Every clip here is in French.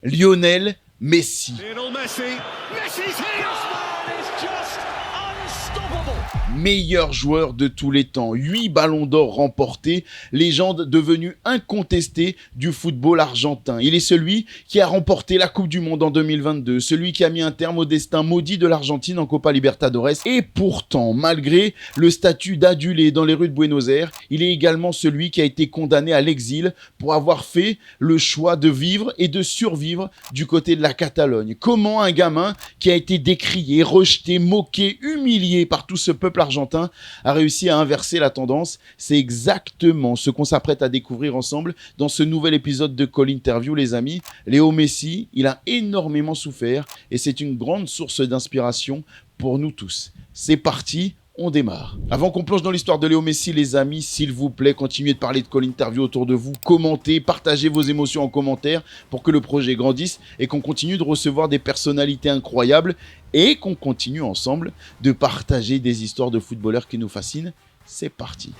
Lionel Messi. Lionel Messi. Messi's here. This man is just unstoppable. Meilleur joueur de tous les temps, 8 ballons d'or remportés, légende devenue incontestée du football argentin. Il est celui qui a remporté la Coupe du Monde en 2022, celui qui a mis un terme au destin maudit de l'Argentine en Copa Libertadores. Et pourtant, malgré le statut d'adulé dans les rues de Buenos Aires, il est également celui qui a été condamné à l'exil pour avoir fait le choix de vivre et de survivre du côté de la Catalogne. Comment un gamin qui a été décrié, rejeté, moqué, humilié par tout ce peuple argentin a réussi à inverser la tendance? C'est exactement ce qu'on s'apprête à découvrir ensemble dans ce nouvel épisode de Call Interview, les amis. Léo Messi, il a énormément souffert et c'est une grande source d'inspiration pour nous tous. C'est parti, on démarre. Avant qu'on plonge dans l'histoire de Léo Messi, les amis, s'il vous plaît, continuez de parler de Call Interview autour de vous, commentez, partagez vos émotions en commentaire pour que le projet grandisse et qu'on continue de recevoir des personnalités incroyables et qu'on continue ensemble de partager des histoires de footballeurs qui nous fascinent. C'est parti.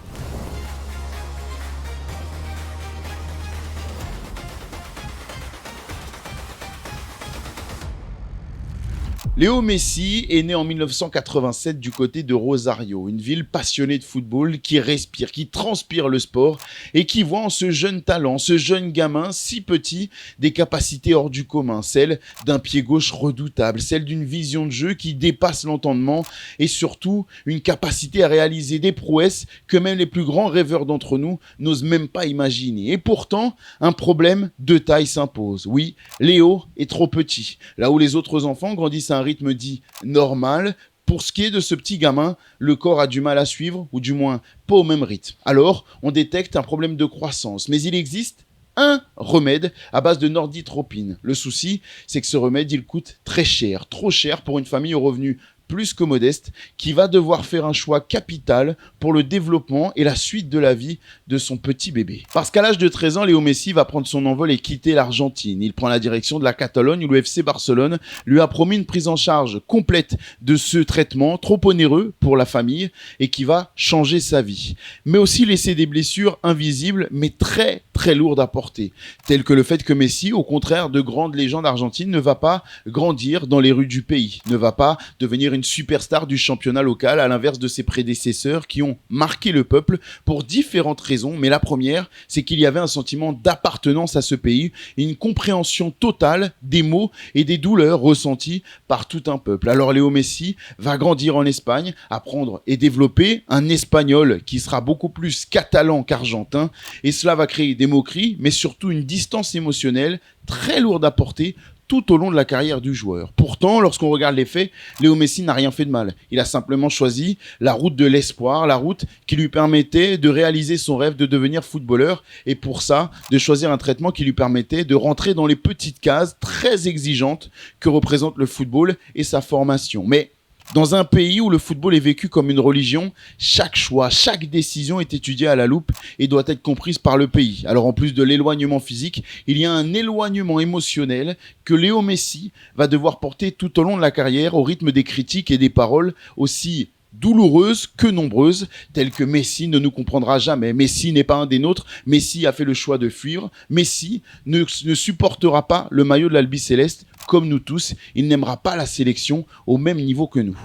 Léo Messi est né en 1987 du côté de Rosario, une ville passionnée de football qui respire, qui transpire le sport et qui voit en ce jeune talent, ce jeune gamin si petit, des capacités hors du commun, celles d'un pied gauche redoutable, celle d'une vision de jeu qui dépasse l'entendement et surtout une capacité à réaliser des prouesses que même les plus grands rêveurs d'entre nous n'osent même pas imaginer. Et pourtant, un problème de taille s'impose. Oui, Léo est trop petit. Là où les autres enfants grandissent à un rythme dit normal, pour ce qui est de ce petit gamin, le corps a du mal à suivre, ou du moins pas au même rythme. Alors, on détecte un problème de croissance, mais il existe un remède à base de norditropine. Le souci, c'est que ce remède, il coûte très cher, trop cher pour une famille aux revenus plus que modeste, qui va devoir faire un choix capital pour le développement et la suite de la vie de son petit bébé. Parce qu'à l'âge de 13 ans, Léo Messi va prendre son envol et quitter l'Argentine. Il prend la direction de la Catalogne où le FC Barcelone lui a promis une prise en charge complète de ce traitement trop onéreux pour la famille et qui va changer sa vie. Mais aussi laisser des blessures invisibles mais très très lourdes à porter, telles que le fait que Messi, au contraire de grandes légendes argentines, ne va pas grandir dans les rues du pays, ne va pas devenir une superstar du championnat local, à l'inverse de ses prédécesseurs qui ont marqué le peuple pour différentes raisons. Mais la première, c'est qu'il y avait un sentiment d'appartenance à ce pays et une compréhension totale des maux et des douleurs ressenties par tout un peuple. Alors Léo Messi va grandir en Espagne, apprendre et développer un espagnol qui sera beaucoup plus catalan qu'argentin, et cela va créer des moqueries, mais surtout une distance émotionnelle très lourde à porter tout au long de la carrière du joueur. Pourtant, lorsqu'on regarde les faits, Léo Messi n'a rien fait de mal. Il a simplement choisi la route de l'espoir, la route qui lui permettait de réaliser son rêve de devenir footballeur et pour ça, de choisir un traitement qui lui permettait de rentrer dans les petites cases très exigeantes que représente le football et sa formation. Mais dans un pays où le football est vécu comme une religion, chaque choix, chaque décision est étudiée à la loupe et doit être comprise par le pays. Alors en plus de l'éloignement physique, il y a un éloignement émotionnel que Léo Messi va devoir porter tout au long de la carrière au rythme des critiques et des paroles aussi douloureuses que nombreuses, telles que Messi ne nous comprendra jamais, Messi n'est pas un des nôtres, Messi a fait le choix de fuir, Messi ne supportera pas le maillot de l'Albi-Céleste comme nous tous, il n'aimera pas la sélection au même niveau que nous.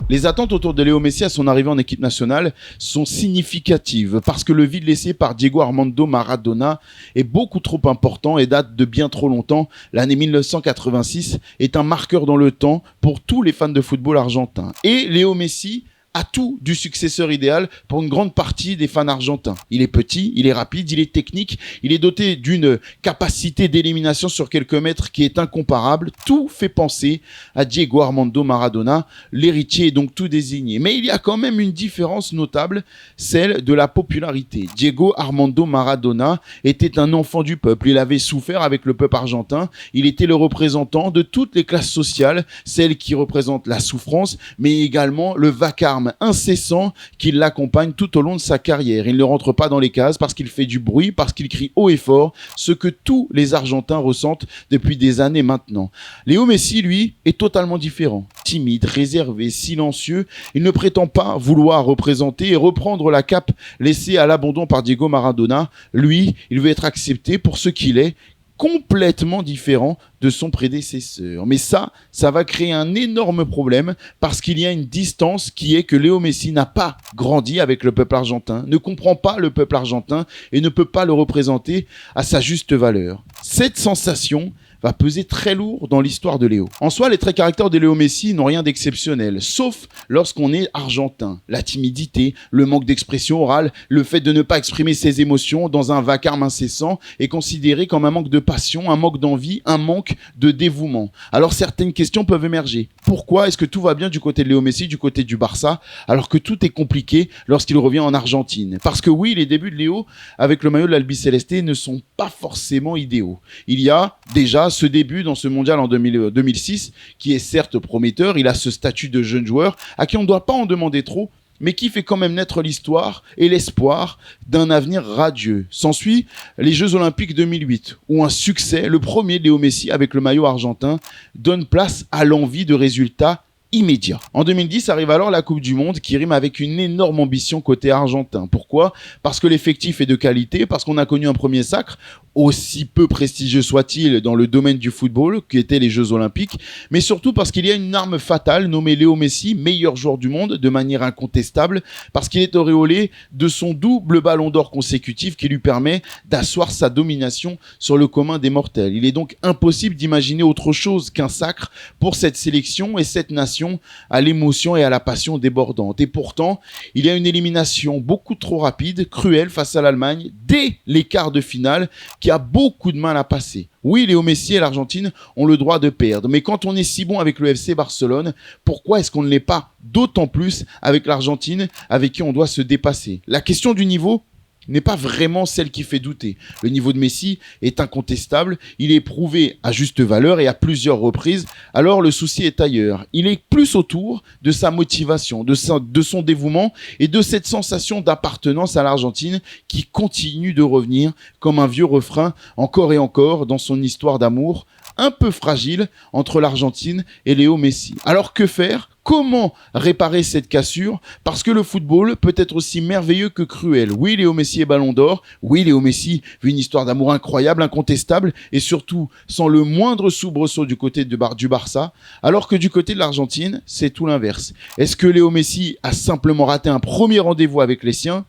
Les attentes autour de Léo Messi à son arrivée en équipe nationale sont significatives parce que le vide laissé par Diego Armando Maradona est beaucoup trop important et date de bien trop longtemps. L'année 1986 est un marqueur dans le temps pour tous les fans de football argentin. Et Léo Messi a tout du successeur idéal pour une grande partie des fans argentins. Il est petit, il est rapide, il est technique, il est doté d'une capacité d'élimination sur quelques mètres qui est incomparable. Tout fait penser à Diego Armando Maradona. L'héritier est donc tout désigné. Mais il y a quand même une différence notable, celle de la popularité. Diego Armando Maradona était un enfant du peuple. Il avait souffert avec le peuple argentin. Il était le représentant de toutes les classes sociales, celles qui représentent la souffrance, mais également le vacarme vacarme incessant qui l'accompagne tout au long de sa carrière. Il ne rentre pas dans les cases parce qu'il fait du bruit, parce qu'il crie haut et fort, ce que tous les Argentins ressentent depuis des années maintenant. Léo Messi, lui, est totalement différent. Timide, réservé, silencieux, il ne prétend pas vouloir représenter et reprendre la cape laissée à l'abandon par Diego Maradona. Lui, il veut être accepté pour ce qu'il est, complètement différent de son prédécesseur. Mais ça va créer un énorme problème parce qu'il y a une distance qui est que Léo Messi n'a pas grandi avec le peuple argentin, ne comprend pas le peuple argentin et ne peut pas le représenter à sa juste valeur. Cette sensation va peser très lourd dans l'histoire de Léo. En soi, les traits caractères de Léo Messi n'ont rien d'exceptionnel, sauf lorsqu'on est argentin. La timidité, le manque d'expression orale, le fait de ne pas exprimer ses émotions dans un vacarme incessant est considéré comme un manque de passion, un manque d'envie, un manque de dévouement. Alors certaines questions peuvent émerger. Pourquoi est-ce que tout va bien du côté de Léo Messi, du côté du Barça, alors que tout est compliqué lorsqu'il revient en Argentine? Parce que oui, les débuts de Léo avec le maillot de l'Albiceleste ne sont pas forcément idéaux. Il y a déjà ce début dans ce mondial en 2006 qui est certes prometteur, il a ce statut de jeune joueur à qui on ne doit pas en demander trop, mais qui fait quand même naître l'histoire et l'espoir d'un avenir radieux. S'ensuit les Jeux Olympiques 2008, où un succès, le premier de Léo Messi avec le maillot argentin, donne place à l'envie de résultats immédiat. En 2010 arrive alors la Coupe du Monde qui rime avec une énorme ambition côté argentin. Pourquoi ? Parce que l'effectif est de qualité, parce qu'on a connu un premier sacre, aussi peu prestigieux soit-il dans le domaine du football, qui étaient les Jeux Olympiques, mais surtout parce qu'il y a une arme fatale nommée Léo Messi, meilleur joueur du monde de manière incontestable, parce qu'il est auréolé de son double ballon d'or consécutif qui lui permet d'asseoir sa domination sur le commun des mortels. Il est donc impossible d'imaginer autre chose qu'un sacre pour cette sélection et cette nation à l'émotion et à la passion débordante. Et pourtant, il y a une élimination beaucoup trop rapide, cruelle face à l'Allemagne, dès les quarts de finale, qui a beaucoup de mal à passer. Oui, Léo Messi et l'Argentine ont le droit de perdre, mais quand on est si bon avec le FC Barcelone, pourquoi est-ce qu'on ne l'est pas d'autant plus avec l'Argentine, avec qui on doit se dépasser? La question du niveau n'est pas vraiment celle qui fait douter. Le niveau de Messi est incontestable, il est prouvé à juste valeur et à plusieurs reprises, alors le souci est ailleurs. Il est plus autour de sa motivation, de son dévouement et de cette sensation d'appartenance à l'Argentine qui continue de revenir comme un vieux refrain encore et encore dans son histoire d'amour un peu fragile entre l'Argentine et Léo Messi. Alors que faire ? Comment réparer cette cassure ? Parce que le football peut être aussi merveilleux que cruel. Oui, Léo Messi est ballon d'or. Oui, Léo Messi vit une histoire d'amour incroyable, incontestable, et surtout sans le moindre soubresaut du côté du Barça. Alors que du côté de l'Argentine, c'est tout l'inverse. Est-ce que Léo Messi a simplement raté un premier rendez-vous avec les siens ?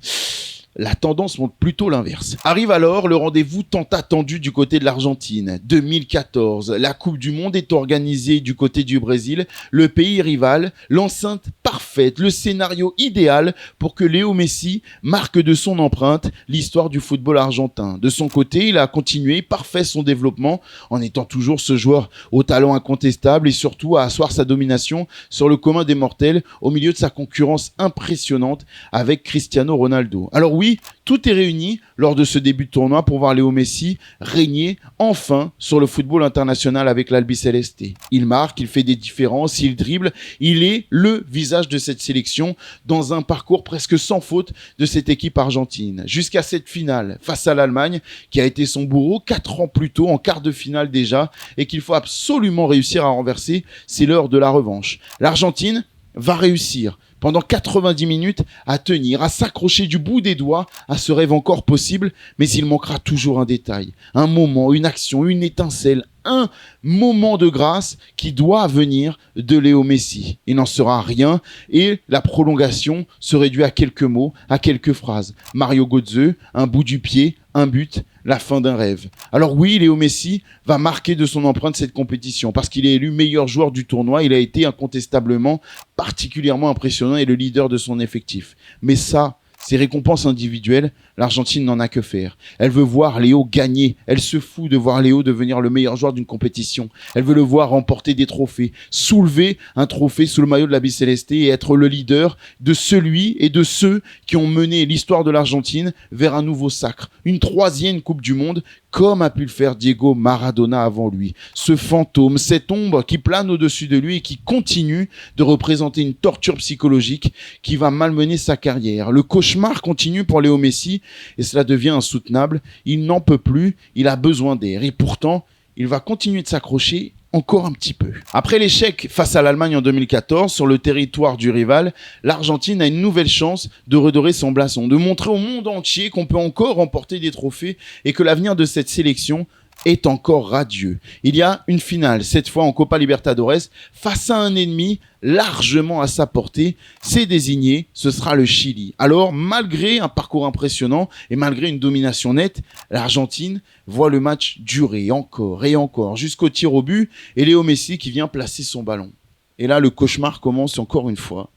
La tendance montre plutôt l'inverse. Arrive alors le rendez-vous tant attendu du côté de l'Argentine. 2014, la Coupe du Monde est organisée du côté du Brésil, le pays rival, l'enceinte parfaite, le scénario idéal pour que Léo Messi marque de son empreinte l'histoire du football argentin. De son côté, il a continué, parfait son développement, en étant toujours ce joueur au talent incontestable et surtout à asseoir sa domination sur le commun des mortels au milieu de sa concurrence impressionnante avec Cristiano Ronaldo. Alors oui, tout est réuni lors de ce début de tournoi pour voir Léo Messi régner enfin sur le football international avec l'Albiceleste. Il marque, il fait des différences, il dribble, il est le visage de cette sélection dans un parcours presque sans faute de cette équipe argentine. Jusqu'à cette finale face à l'Allemagne qui a été son bourreau 4 ans plus tôt en quart de finale déjà et qu'il faut absolument réussir à renverser, c'est l'heure de la revanche. L'Argentine va réussir pendant 90 minutes à tenir, à s'accrocher du bout des doigts à ce rêve encore possible, mais il manquera toujours un détail, un moment, une action, une étincelle, un moment de grâce qui doit venir de Léo Messi. Il n'en sera rien et la prolongation se réduit à quelques mots, à quelques phrases. Mario Götze, un bout du pied, un but, la fin d'un rêve. Alors oui, Léo Messi va marquer de son empreinte cette compétition parce qu'il est élu meilleur joueur du tournoi. Il a été incontestablement particulièrement impressionnant et le leader de son effectif. Mais ça, ces récompenses individuelles, l'Argentine n'en a que faire. Elle veut voir Léo gagner. Elle se fout de voir Léo devenir le meilleur joueur d'une compétition. Elle veut le voir remporter des trophées, soulever un trophée sous le maillot de l'Albiceleste et être le leader de celui et de ceux qui ont mené l'histoire de l'Argentine vers un nouveau sacre. Une 3e Coupe du Monde comme a pu le faire Diego Maradona avant lui. Ce fantôme, cette ombre qui plane au-dessus de lui et qui continue de représenter une torture psychologique qui va malmener sa carrière. Le cauchemar continue pour Léo Messi et cela devient insoutenable. Il n'en peut plus, il a besoin d'air et pourtant, il va continuer de s'accrocher encore un petit peu. Après l'échec face à l'Allemagne en 2014 sur le territoire du rival, l'Argentine a une nouvelle chance de redorer son blason, de montrer au monde entier qu'on peut encore remporter des trophées et que l'avenir de cette sélection est encore radieux. Il y a une finale, cette fois en Copa Libertadores, face à un ennemi largement à sa portée. C'est désigné, ce sera le Chili. Alors, malgré un parcours impressionnant et malgré une domination nette, l'Argentine voit le match durer encore et encore jusqu'au tir au but et Léo Messi qui vient placer son ballon. Et là, le cauchemar commence encore une fois.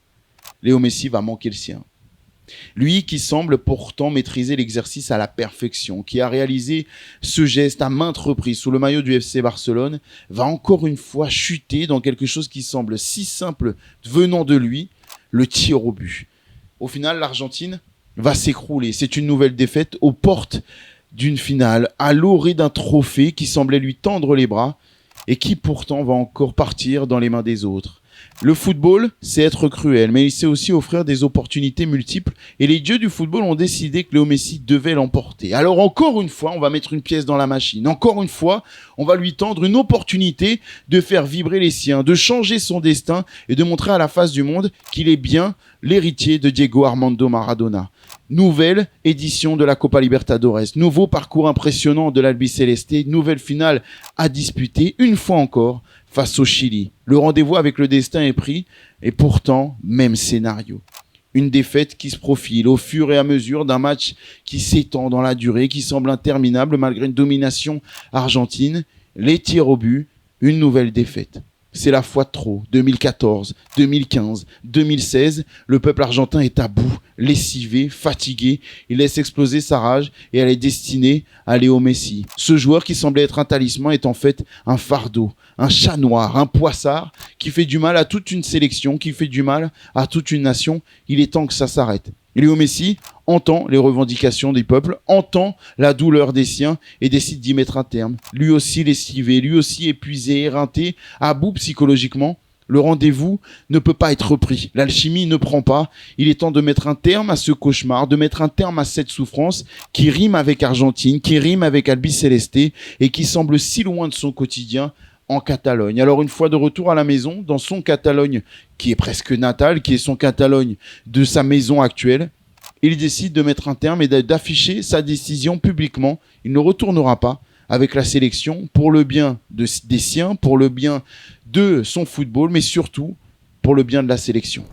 Léo Messi va manquer le sien. Lui qui semble pourtant maîtriser l'exercice à la perfection, qui a réalisé ce geste à maintes reprises sous le maillot du FC Barcelone, va encore une fois chuter dans quelque chose qui semble si simple venant de lui, le tir au but. Au final, l'Argentine va s'écrouler. C'est une nouvelle défaite aux portes d'une finale, à l'orée d'un trophée qui semblait lui tendre les bras et qui pourtant va encore partir dans les mains des autres. Le football, c'est être cruel, mais il sait aussi offrir des opportunités multiples et les dieux du football ont décidé que Léo Messi devait l'emporter. Alors encore une fois, on va mettre une pièce dans la machine. Encore une fois, on va lui tendre une opportunité de faire vibrer les siens, de changer son destin et de montrer à la face du monde qu'il est bien l'héritier de Diego Armando Maradona. Nouvelle édition de la Copa Libertadores, nouveau parcours impressionnant de l'Albiceleste, nouvelle finale à disputer une fois encore face au Chili. Le rendez-vous avec le destin est pris et pourtant, même scénario. Une défaite qui se profile au fur et à mesure d'un match qui s'étend dans la durée, qui semble interminable malgré une domination argentine. Les tirs au but, une nouvelle défaite. C'est la fois de trop. 2014, 2015, 2016, le peuple argentin est à bout, lessivé, fatigué. Il laisse exploser sa rage et elle est destinée à Léo Messi. Ce joueur qui semblait être un talisman est en fait un fardeau, un chat noir, un poissard qui fait du mal à toute une sélection, qui fait du mal à toute une nation. Il est temps que ça s'arrête. Léo Messi entend les revendications du peuple, entend la douleur des siens et décide d'y mettre un terme. Lui aussi lessivé, lui aussi épuisé, éreinté, à bout psychologiquement. Le rendez-vous ne peut pas être repris. L'alchimie ne prend pas. Il est temps de mettre un terme à ce cauchemar, de mettre un terme à cette souffrance qui rime avec Argentine, qui rime avec Albiceleste et qui semble si loin de son quotidien en Catalogne. Alors une fois de retour à la maison, dans son Catalogne qui est presque natale, qui est son Catalogne de sa maison actuelle, il décide de mettre un terme et d'afficher sa décision publiquement. Il ne retournera pas avec la sélection pour le bien des siens, pour le bien de son football, mais surtout pour le bien de la sélection.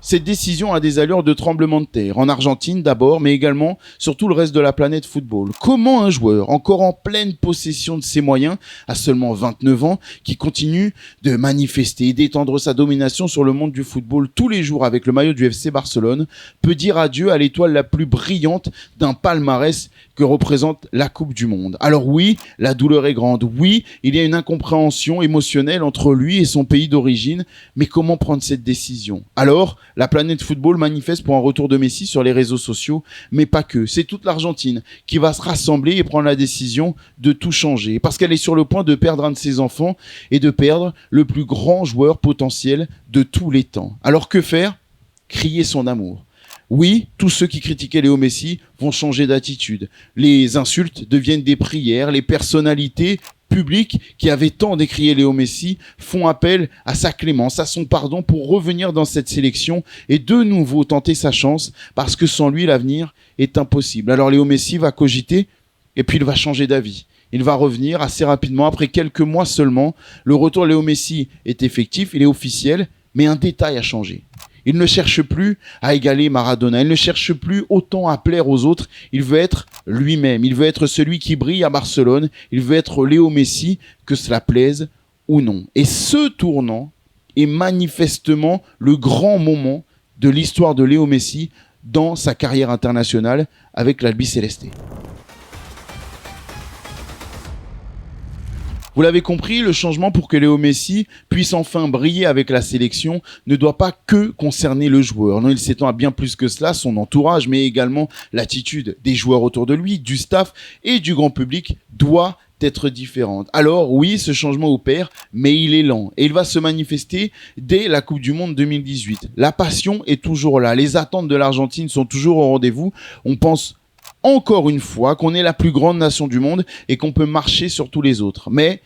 Cette décision a des allures de tremblement de terre, en Argentine d'abord, mais également sur tout le reste de la planète football. Comment un joueur, encore en pleine possession de ses moyens, à seulement 29 ans, qui continue de manifester et d'étendre sa domination sur le monde du football tous les jours avec le maillot du FC Barcelone, peut dire adieu à l'étoile la plus brillante d'un palmarès que représente la Coupe du Monde. Alors oui, la douleur est grande, oui, il y a une incompréhension émotionnelle entre lui et son pays d'origine, mais comment prendre cette décision ? Alors, la planète football manifeste pour un retour de Messi sur les réseaux sociaux, mais pas que. C'est toute l'Argentine qui va se rassembler et prendre la décision de tout changer, parce qu'elle est sur le point de perdre un de ses enfants et de perdre le plus grand joueur potentiel de tous les temps. Alors que faire ? Crier son amour. Oui, tous ceux qui critiquaient Léo Messi vont changer d'attitude. Les insultes deviennent des prières, les personnalités publics qui avaient tant décrié Léo Messi font appel à sa clémence, à son pardon pour revenir dans cette sélection et de nouveau tenter sa chance parce que sans lui, l'avenir est impossible. Alors Léo Messi va cogiter et puis il va changer d'avis. Il va revenir assez rapidement, après quelques mois seulement. Le retour de Léo Messi est effectif, il est officiel, mais un détail a changé. Il ne cherche plus à égaler Maradona, il ne cherche plus autant à plaire aux autres, il veut être lui-même, il veut être celui qui brille à Barcelone, il veut être Léo Messi, que cela plaise ou non. Et ce tournant est manifestement le grand moment de l'histoire de Léo Messi dans sa carrière internationale avec l'Albiceleste. Vous l'avez compris, le changement pour que Léo Messi puisse enfin briller avec la sélection ne doit pas que concerner le joueur. Non, il s'étend à bien plus que cela, son entourage, mais également l'attitude des joueurs autour de lui, du staff et du grand public doit être différente. Alors oui, ce changement opère, mais il est lent et il va se manifester dès la Coupe du Monde 2018. La passion est toujours là, les attentes de l'Argentine sont toujours au rendez-vous. On pense encore une fois qu'on est la plus grande nation du monde et qu'on peut marcher sur tous les autres. Mais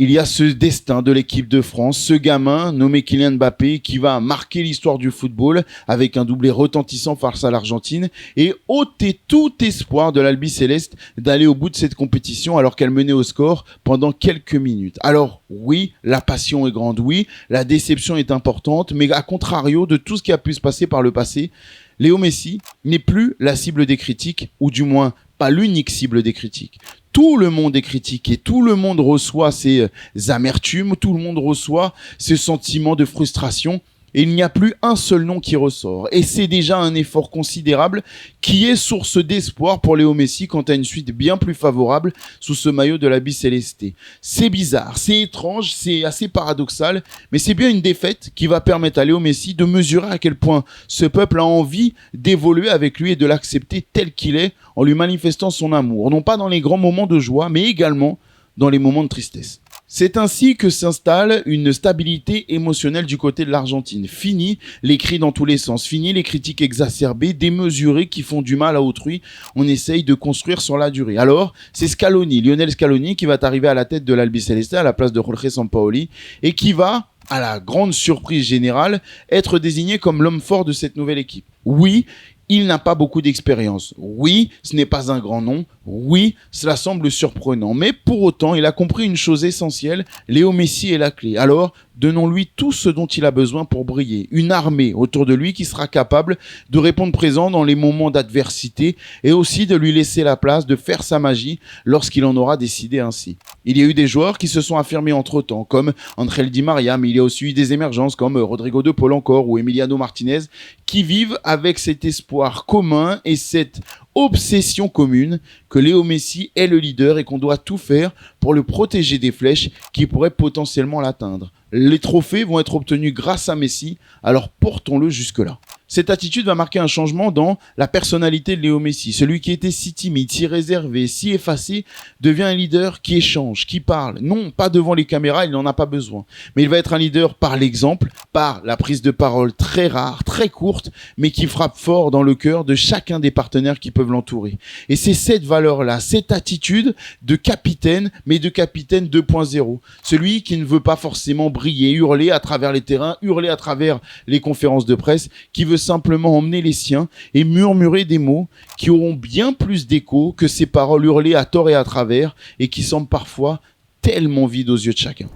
il y a ce destin de l'équipe de France, ce gamin nommé Kylian Mbappé qui va marquer l'histoire du football avec un doublé retentissant face à l'Argentine et ôter tout espoir de l'Albi Céleste d'aller au bout de cette compétition alors qu'elle menait au score pendant quelques minutes. Alors oui, la passion est grande, oui, la déception est importante, mais à contrario de tout ce qui a pu se passer par le passé, Léo Messi n'est plus la cible des critiques, ou du moins pas l'unique cible des critiques. Tout le monde est critiqué, tout le monde reçoit ses amertumes, tout le monde reçoit ce sentiment de frustration et il n'y a plus un seul nom qui ressort. Et c'est déjà un effort considérable qui est source d'espoir pour Léo Messi quant à une suite bien plus favorable sous ce maillot de l'Albi Céleste. C'est bizarre, c'est étrange, c'est assez paradoxal, mais c'est bien une défaite qui va permettre à Léo Messi de mesurer à quel point ce peuple a envie d'évoluer avec lui et de l'accepter tel qu'il est en lui manifestant son amour, non pas dans les grands moments de joie, mais également dans les moments de tristesse. C'est ainsi que s'installe une stabilité émotionnelle du côté de l'Argentine. Fini les cris dans tous les sens, fini les critiques exacerbées, démesurées qui font du mal à autrui. On essaye de construire sur la durée. Alors, c'est Scaloni, Lionel Scaloni, qui va arriver à la tête de l'Albi Céleste à la place de Jorge Sampaoli et qui va, à la grande surprise générale, être désigné comme l'homme fort de cette nouvelle équipe. Oui, il n'a pas beaucoup d'expérience. Oui, ce n'est pas un grand nom. Oui, cela semble surprenant. Mais pour autant, il a compris une chose essentielle. Léo Messi est la clé. Alors, donnons-lui tout ce dont il a besoin pour briller. Une armée autour de lui qui sera capable de répondre présent dans les moments d'adversité et aussi de lui laisser la place de faire sa magie lorsqu'il en aura décidé ainsi. Il y a eu des joueurs qui se sont affirmés entre-temps, comme Angel Di Maria, mais il y a aussi eu des émergences comme Rodrigo de Paul encore ou Emiliano Martinez qui vivent avec cet espoir commun et cette obsession commune que Léo Messi est le leader et qu'on doit tout faire pour le protéger des flèches qui pourraient potentiellement l'atteindre. Les trophées vont être obtenus grâce à Messi, alors portons-le jusque-là. Cette attitude va marquer un changement dans la personnalité de Léo Messi. Celui qui était si timide, si réservé, si effacé, devient un leader qui échange, qui parle. Non, pas devant les caméras, il n'en a pas besoin. Mais il va être un leader par l'exemple, par la prise de parole très rare, très courte, mais qui frappe fort dans le cœur de chacun des partenaires qui peuvent l'entourer. Et c'est cette valeur-là, cette attitude de capitaine, mais de capitaine 2.0. Celui qui ne veut pas forcément briller, hurler à travers les terrains, hurler à travers les conférences de presse, qui veut simplement emmener les siens et murmurer des mots qui auront bien plus d'écho que ces paroles hurlées à tort et à travers et qui semblent parfois tellement vides aux yeux de chacun.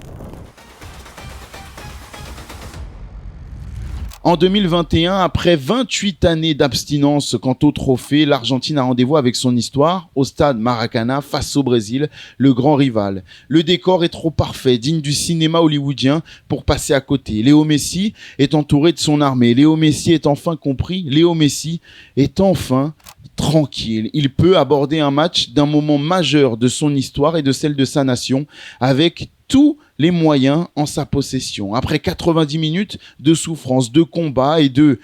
En 2021, après 28 années d'abstinence quant au trophée, l'Argentine a rendez-vous avec son histoire au stade Maracanã face au Brésil, le grand rival. Le décor est trop parfait, digne du cinéma hollywoodien pour passer à côté. Léo Messi est entouré de son armée. Léo Messi est enfin compris. Léo Messi est enfin tranquille. Il peut aborder un match d'un moment majeur de son histoire et de celle de sa nation avec tous les moyens en sa possession. Après 90 minutes de souffrance, de combat et de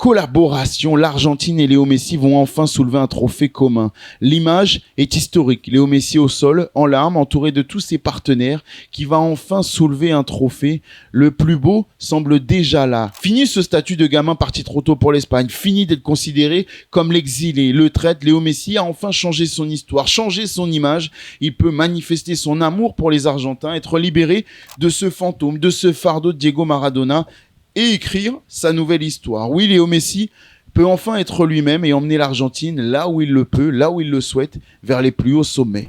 collaboration, l'Argentine et Léo Messi vont enfin soulever un trophée commun. L'image est historique. Léo Messi au sol, en larmes, entouré de tous ses partenaires, qui va enfin soulever un trophée. Le plus beau semble déjà là. Fini ce statut de gamin parti trop tôt pour l'Espagne. Fini d'être considéré comme l'exilé, le traître. Léo Messi a enfin changé son histoire, changé son image. Il peut manifester son amour pour les Argentins, être libéré de ce fantôme, de ce fardeau de Diego Maradona, et écrire sa nouvelle histoire. Oui, Léo Messi peut enfin être lui-même et emmener l'Argentine là où il le peut, là où il le souhaite, vers les plus hauts sommets.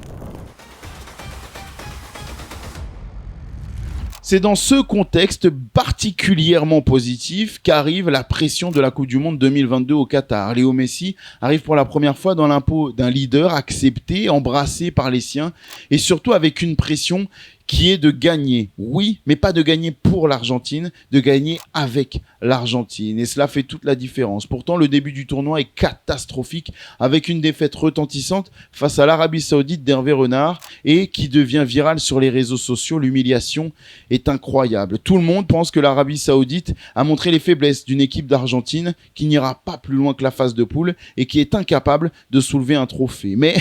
C'est dans ce contexte particulièrement positif qu'arrive la pression de la Coupe du Monde 2022 au Qatar. Léo Messi arrive pour la première fois dans l'impôt d'un leader accepté, embrassé par les siens et surtout avec une pression qui est de gagner, oui, mais pas de gagner pour l'Argentine, de gagner avec l'Argentine. Et cela fait toute la différence. Pourtant, le début du tournoi est catastrophique, avec une défaite retentissante face à l'Arabie Saoudite d'Hervé Renard, et qui devient virale sur les réseaux sociaux. L'humiliation est incroyable. Tout le monde pense que l'Arabie Saoudite a montré les faiblesses d'une équipe d'Argentine qui n'ira pas plus loin que la phase de poule et qui est incapable de soulever un trophée. Mais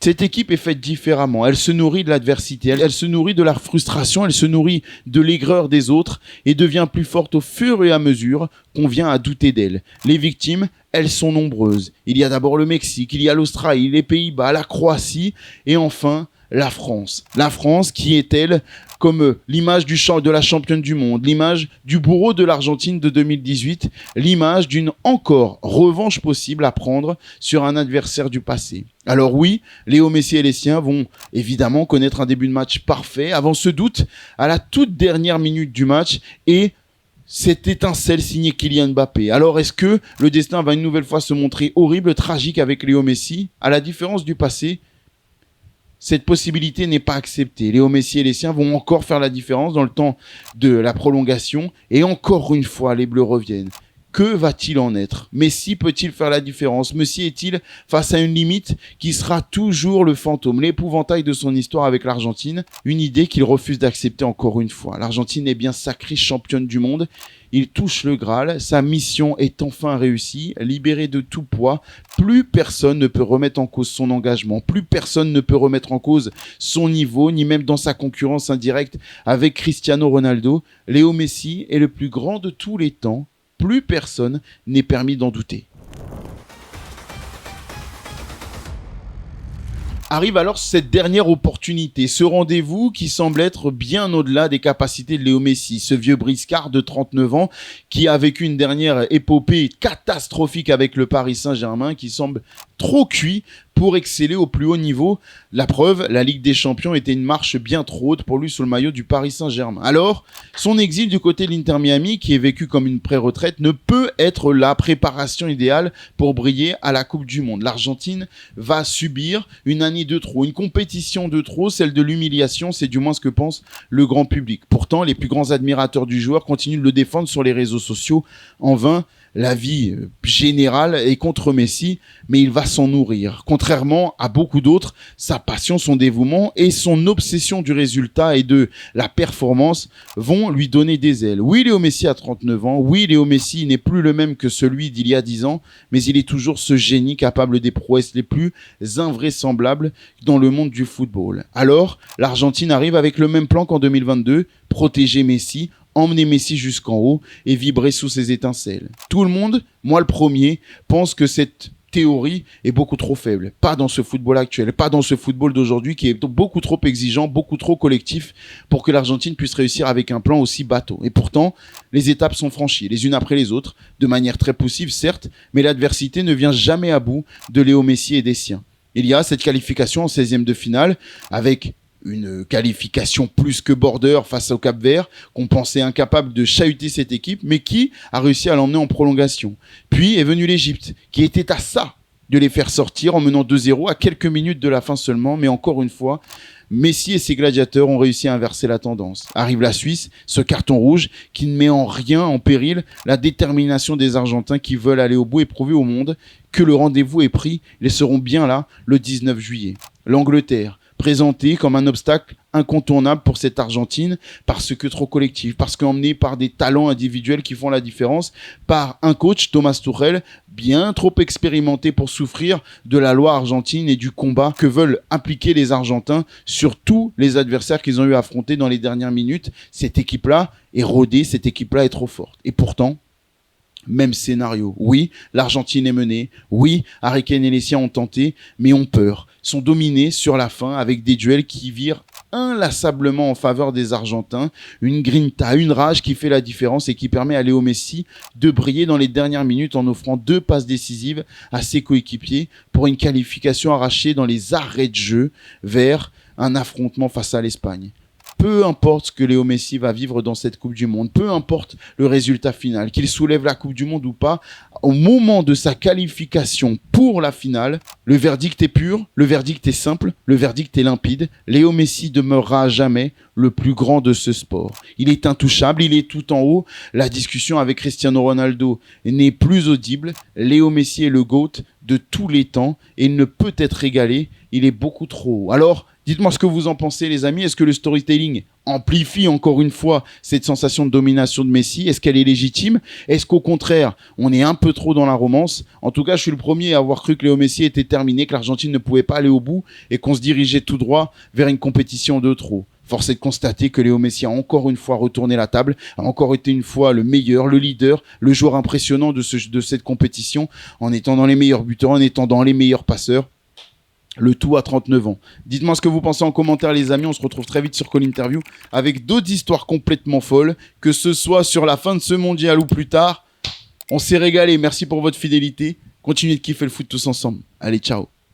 cette équipe est faite différemment. Elle se nourrit de l'adversité, elle se nourrit de la frustration, elle se nourrit de l'aigreur des autres et devient plus forte au fur et à mesure qu'on vient à douter d'elle. Les victimes, elles sont nombreuses. Il y a d'abord le Mexique, il y a l'Australie, les Pays-Bas, la Croatie et enfin la France. La France qui est-elle comme l'image de la championne du monde, l'image du bourreau de l'Argentine de 2018, l'image d'une encore revanche possible à prendre sur un adversaire du passé. Alors oui, Léo Messi et les siens vont évidemment connaître un début de match parfait, avant ce doute, à la toute dernière minute du match, et cette étincelle signée Kylian Mbappé. Alors est-ce que le destin va une nouvelle fois se montrer horrible, tragique avec Léo Messi? À la différence du passé, cette possibilité n'est pas acceptée. Léo Messi et les siens vont encore faire la différence dans le temps de la prolongation. Et encore une fois, les Bleus reviennent. Que va-t-il en être? Messi peut-il faire la différence? Messi est-il face à une limite qui sera toujours le fantôme, l'épouvantail de son histoire avec l'Argentine? Une idée qu'il refuse d'accepter encore une fois. L'Argentine est bien sacrée championne du monde. Il touche le Graal, sa mission est enfin réussie, libéré de tout poids. Plus personne ne peut remettre en cause son engagement, plus personne ne peut remettre en cause son niveau, ni même dans sa concurrence indirecte avec Cristiano Ronaldo. Léo Messi est le plus grand de tous les temps. Plus personne n'est permis d'en douter. Arrive alors cette dernière opportunité, ce rendez-vous qui semble être bien au-delà des capacités de Léo Messi, ce vieux briscard de 39 ans qui a vécu une dernière épopée catastrophique avec le Paris Saint-Germain, qui semble trop cuit pour exceller au plus haut niveau. La preuve, la Ligue des Champions était une marche bien trop haute pour lui sous le maillot du Paris Saint-Germain. Alors, son exil du côté de l'Inter Miami, qui est vécu comme une pré-retraite, ne peut être la préparation idéale pour briller à la Coupe du Monde. L'Argentine va subir une année de trop, une compétition de trop, celle de l'humiliation, c'est du moins ce que pense le grand public. Pourtant, les plus grands admirateurs du joueur continuent de le défendre sur les réseaux sociaux. En vain, l'avis général est contre Messi, mais il va s'en nourrir. Contrairement à beaucoup d'autres, sa passion, son dévouement et son obsession du résultat et de la performance vont lui donner des ailes. Oui, Léo Messi a 39 ans. Oui, Léo Messi n'est plus le même que celui d'il y a 10 ans, mais il est toujours ce génie capable des prouesses les plus invraisemblables dans le monde du football. Alors, l'Argentine arrive avec le même plan qu'en 2022, protéger Messi, emmener Messi jusqu'en haut et vibrer sous ses étincelles. Tout le monde, moi le premier, pense que cette théorie est beaucoup trop faible. Pas dans ce football actuel, pas dans ce football d'aujourd'hui qui est beaucoup trop exigeant, beaucoup trop collectif pour que l'Argentine puisse réussir avec un plan aussi bateau. Et pourtant, les étapes sont franchies, les unes après les autres, de manière très poussive certes, mais l'adversité ne vient jamais à bout de Léo Messi et des siens. Il y a cette qualification en 16e de finale avec une qualification plus que border face au Cap-Vert, qu'on pensait incapable de chahuter cette équipe, mais qui a réussi à l'emmener en prolongation. Puis est venue l'Égypte, qui était à ça de les faire sortir en menant 2-0 à quelques minutes de la fin seulement, mais encore une fois, Messi et ses gladiateurs ont réussi à inverser la tendance. Arrive la Suisse, ce carton rouge qui ne met en rien en péril la détermination des Argentins qui veulent aller au bout et prouver au monde que le rendez-vous est pris. Ils seront bien là le 19 juillet. L'Angleterre, présenté comme un obstacle incontournable pour cette Argentine, parce que trop collectif, parce qu'emmené par des talents individuels qui font la différence, par un coach, Thomas Tuchel, bien trop expérimenté pour souffrir de la loi argentine et du combat que veulent impliquer les Argentins sur tous les adversaires qu'ils ont eu à affronter dans les dernières minutes. Cette équipe-là est rodée, cette équipe-là est trop forte. Et pourtant, même scénario. Oui, l'Argentine est menée. Oui, Harry Kane et les siens ont tenté, mais ont peur. Sont dominés sur la fin avec des duels qui virent inlassablement en faveur des Argentins. Une grinta, une rage qui fait la différence et qui permet à Léo Messi de briller dans les dernières minutes en offrant 2 passes décisives à ses coéquipiers pour une qualification arrachée dans les arrêts de jeu vers un affrontement face à l'Espagne. Peu importe ce que Léo Messi va vivre dans cette Coupe du Monde, peu importe le résultat final, qu'il soulève la Coupe du Monde ou pas, au moment de sa qualification pour la finale, le verdict est pur, le verdict est simple, le verdict est limpide. Léo Messi demeurera à jamais le plus grand de ce sport. Il est intouchable, il est tout en haut. La discussion avec Cristiano Ronaldo n'est plus audible. Léo Messi est le GOAT de tous les temps et il ne peut être égalé. Il est beaucoup trop haut. Alors, dites-moi ce que vous en pensez, les amis. Est-ce que le storytelling amplifie encore une fois cette sensation de domination de Messi? Est-ce qu'elle est légitime? Est-ce qu'au contraire, on est un peu trop dans la romance? En tout cas, je suis le premier à avoir cru que Léo Messi était terminé, que l'Argentine ne pouvait pas aller au bout et qu'on se dirigeait tout droit vers une compétition de trop. Force est de constater que Léo Messi a encore une fois retourné la table, a encore été une fois le meilleur, le leader, le joueur impressionnant de cette compétition, en étant dans les meilleurs buteurs, en étant dans les meilleurs passeurs. Le tout à 39 ans. Dites-moi ce que vous pensez en commentaire, les amis. On se retrouve très vite sur Call Interview avec d'autres histoires complètement folles, que ce soit sur la fin de ce mondial ou plus tard. On s'est régalé. Merci pour votre fidélité. Continuez de kiffer le foot tous ensemble. Allez, ciao.